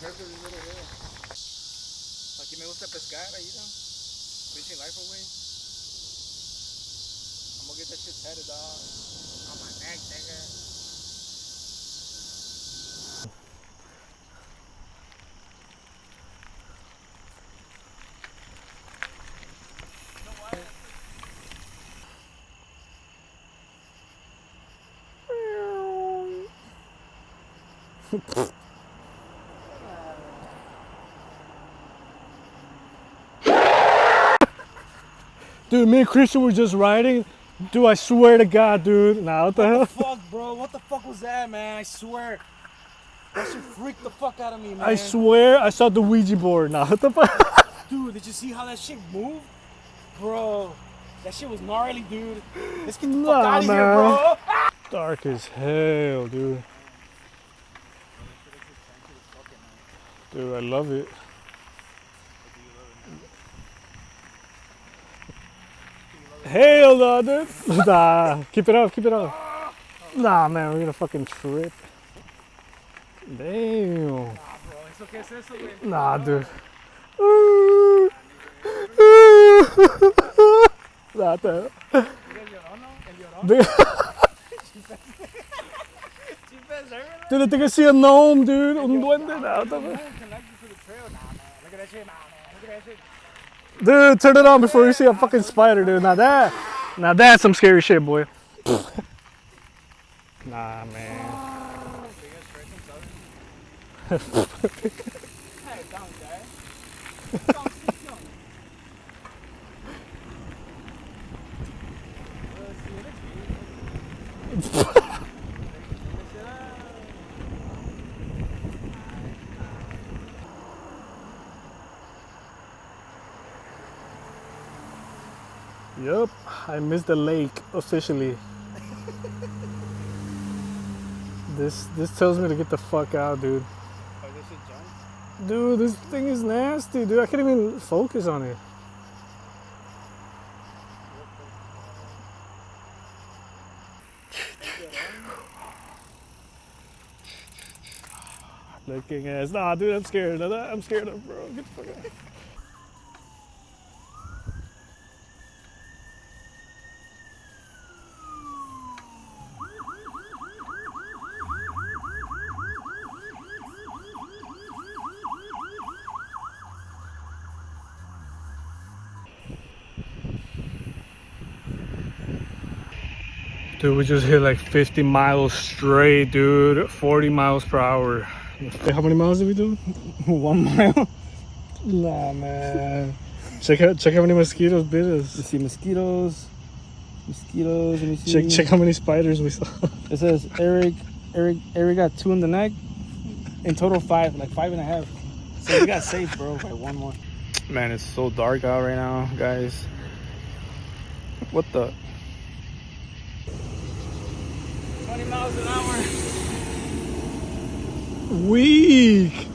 perfect this little hill. Aquí me gusta pescar, ahí, you know? Fishing life away. I'm gonna get that shit tatted, dog. On my neck, nigga. Dude, me and Christian were just riding. Dude, I swear to God, dude. Nah, what the hell? Fuck, bro. What the fuck was that, man? I swear. That shit freaked the fuck out of me, man. I swear I saw the Ouija board. Nah, what the fuck? Dude, did you see how that shit moved? Bro, that shit was gnarly, dude. Let's get the fuck out of here, bro. Dark as hell, dude. Dude, I love it. Hell no, dude. Nah, keep it up, keep it up. Nah, man, we're gonna fucking trip. Damn. Nah, bro, eso que es eso, güey. Nah, dude. Nah, the hell. Dude, I think I see a gnome, dude. Un duende. Nah, what the fuck? Dude, turn it on before you see a fucking spider, dude. Now that's some scary shit, boy. Nah, man. Yup, I missed the lake officially. This tells me to get the fuck out, dude. Dude, this thing is nasty, dude. I can't even focus on it. Looking ass. Nah, dude, I'm scared of that. I'm scared of, bro. Get the fuck out. Dude, we just hit like 50 miles straight, dude. 40 miles per hour. How many miles did we do? 1 mile. Nah, man. Check how many mosquitoes bit us. You see mosquitoes. Let me see. Check how many spiders we saw. It says Eric got 2 in the neck. In total 5, like 5.5. So we got safe, bro, by 1 more. Man, it's so dark out right now, guys. What the? 20 miles an hour. Weak.